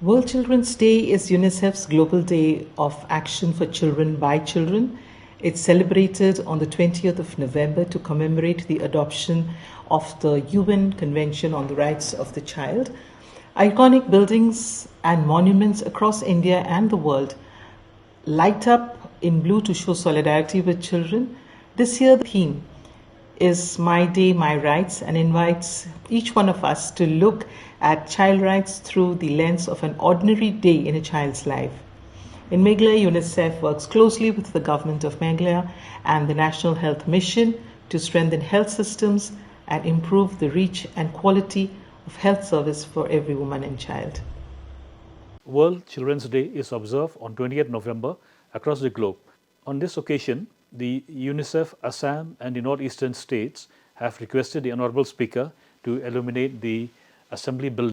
World Children's Day is UNICEF's global day of action for children by children. It's celebrated on the 20th of November to commemorate the adoption of the UN Convention on the Rights of the Child. Iconic buildings and monuments across India and the world light up in blue to show solidarity with children. This year, the theme is My Day, My Rights, and invites each one of us to look at child rights through the lens of an ordinary day in a child's life. In Meghalaya, UNICEF works closely with the government of Meghalaya and the National Health Mission to strengthen health systems and improve the reach and quality of health service for every woman and child. World Children's Day is observed on 20th November across the globe. On this occasion, the UNICEF Assam and the northeastern states have requested the Honorable Speaker to illuminate the Assembly building.